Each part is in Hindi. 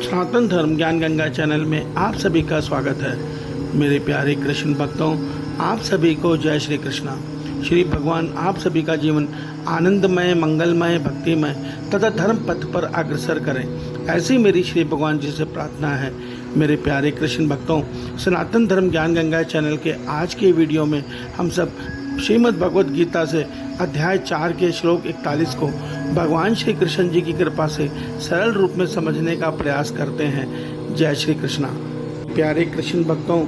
सनातन धर्म ज्ञान गंगा चैनल में आप सभी का स्वागत है। मेरे प्यारे कृष्ण भक्तों, आप सभी को जय श्री कृष्णा। श्री भगवान आप सभी का जीवन आनंदमय, मंगलमय, भक्तिमय तथा धर्म पथ पर अग्रसर करें, ऐसी मेरी श्री भगवान जी से प्रार्थना है। मेरे प्यारे कृष्ण भक्तों, सनातन धर्म ज्ञान गंगा चैनल के आज के वीडियो में हम सब श्रीमद् भगवद गीता से अध्याय 4 के श्लोक 41 को भगवान श्री कृष्ण जी की कृपा से सरल रूप में समझने का प्रयास करते हैं। जय श्री कृष्णा। प्यारे कृष्ण भक्तों,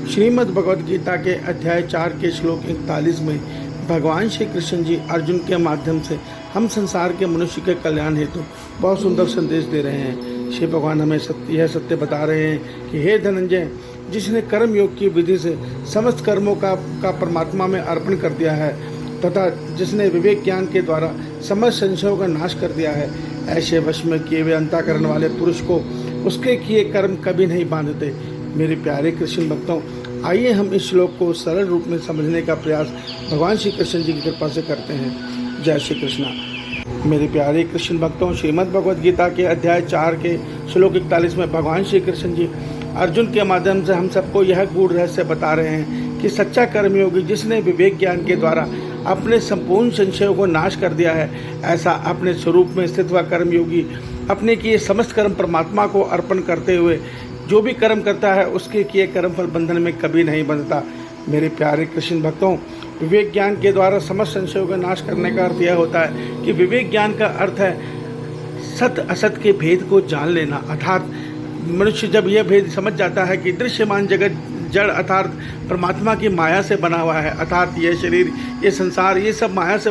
श्रीमद् भगवद गीता के अध्याय 4 के श्लोक 41 में भगवान श्री कृष्ण जी अर्जुन के माध्यम से हम संसार के मनुष्य के कल्याण हेतु बहुत सुंदर संदेश दे रहे हैं। श्री भगवान हमें यह सत्य बता रहे हैं कि हे धनंजय, जिसने कर्म योग की विधि से समस्त कर्मों का परमात्मा में अर्पण कर दिया है तथा जिसने विवेक ज्ञान के द्वारा समस्त संशयों का नाश कर दिया है, ऐसे वश में किए हुए अंतःकरण वाले पुरुष को उसके किए कर्म कभी नहीं बांधते। मेरे प्यारे कृष्ण भक्तों, आइए हम इस श्लोक को सरल रूप में समझने का प्रयास भगवान श्री कृष्ण जी की कृपा से करते हैं। जय श्री कृष्णा। मेरे प्यारे कृष्ण भक्तों, श्रीमद् भगवद गीता के अध्याय 4 के श्लोक 41 में भगवान श्री कृष्ण जी अर्जुन के माध्यम से हम सबको यह गूढ़ रहस्य बता रहे हैं कि सच्चा कर्मयोगी जिसने विवेक ज्ञान के द्वारा अपने संपूर्ण संशयों को नाश कर दिया है, ऐसा अपने स्वरूप में स्थित हुआ कर्मयोगी अपने किए समस्त कर्म परमात्मा को अर्पण करते हुए जो भी कर्म करता है उसके किए कर्मफल बंधन में कभी नहीं बंधता। मेरे प्यारे कृष्ण भक्तों, विवेक ज्ञान के द्वारा समस्त संशयों का नाश करने का अर्थ यह होता है कि विवेक ज्ञान का अर्थ है सत असत के भेद को जान लेना। अर्थात मनुष्य जब यह भेद समझ जाता है कि दृश्यमान जगत जड़ अर्थात परमात्मा की माया से बना हुआ है, अर्थात यह शरीर, ये संसार, ये सब माया से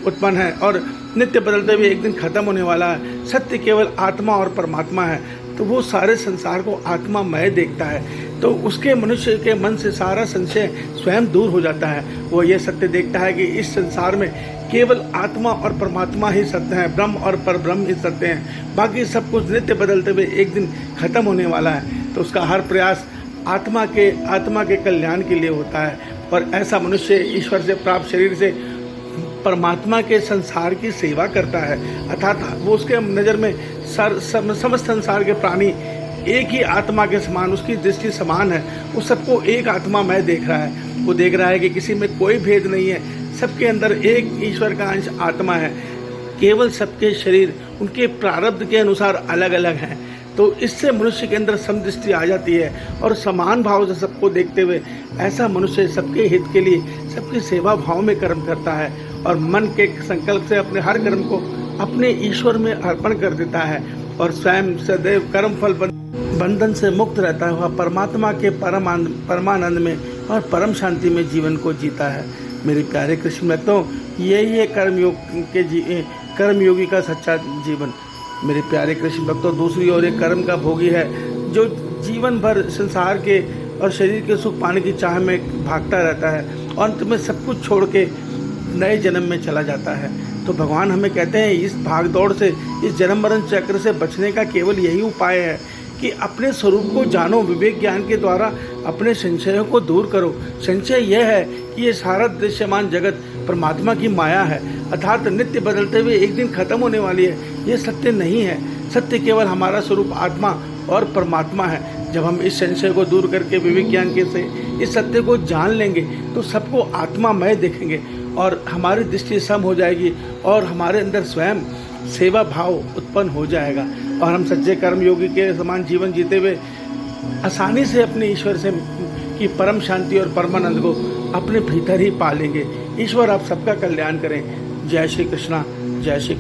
उत्पन्न है और नित्य बदलते हुए एक दिन खत्म होने वाला है। सत्य केवल आत्मा और परमात्मा है, तो वो सारे संसार को आत्मामय देखता है, तो उसके मनुष्य के मन से सारा संशय स्वयं दूर हो जाता है। वो ये सत्य देखता है कि इस संसार में केवल आत्मा और परमात्मा ही सत्य है, ब्रह्म और परब्रह्म ही सत्य हैं, बाकी सब कुछ नित्य बदलते हुए एक दिन खत्म होने वाला है। तो उसका हर प्रयास आत्मा के कल्याण के लिए होता है और ऐसा मनुष्य ईश्वर से प्राप्त शरीर से परमात्मा के संसार की सेवा करता है। अर्थात वो उसके नज़र में समस्त संसार के प्राणी एक ही आत्मा के समान, उसकी दृष्टि समान है, वो सबको एक आत्मा में देख रहा है। वो देख रहा है कि किसी में कोई भेद नहीं है, सबके अंदर एक ईश्वर का अंश आत्मा है, केवल सबके शरीर उनके प्रारब्ध के अनुसार अलग अलग हैं। तो इससे मनुष्य के अंदर समदृष्टि आ जाती है और समान भाव से सबको देखते हुए ऐसा मनुष्य सबके हित के लिए सबकी सेवा भाव में कर्म करता है और मन के संकल्प से अपने हर कर्म को अपने ईश्वर में अर्पण कर देता है और स्वयं सदैव कर्म फल बंधन से मुक्त रहता हुआ परमात्मा के परमानंद में और परम शांति में जीवन को जीता है। मेरे प्यारे कृष्ण भक्तों, यही है कर्मयोगी का सच्चा जीवन। मेरे प्यारे कृष्ण भक्तों, दूसरी ओर एक कर्म का भोगी है जो जीवन भर संसार के और शरीर के सुख पाने की चाह में भागता रहता है और अंत में सब कुछ छोड़ के नए जन्म में चला जाता है। तो भगवान हमें कहते हैं इस भागदौड़ से, इस जन्म मरण चक्र से बचने का केवल यही उपाय है कि अपने स्वरूप को जानो, विवेक ज्ञान के द्वारा अपने संशयों को दूर करो। संशय यह है कि ये सारा दृश्यमान जगत परमात्मा की माया है, अर्थात नित्य बदलते हुए एक दिन खत्म होने वाली है। ये सत्य नहीं है, सत्य केवल हमारा स्वरूप आत्मा और परमात्मा है। जब हम इस संशय को दूर करके विवेक ज्ञान के से इस सत्य को जान लेंगे तो सबको आत्मामय देखेंगे और हमारी दृष्टि सम हो जाएगी और हमारे अंदर स्वयं सेवा भाव उत्पन्न हो जाएगा और हम सच्चे कर्मयोगी के समान जीवन जीते हुए आसानी से अपने ईश्वर से की परम शांति और परमानंद को अपने भीतर ही पा लेंगे। ईश्वर आप सबका कल्याण करें। जय श्री कृष्णा। जय श्री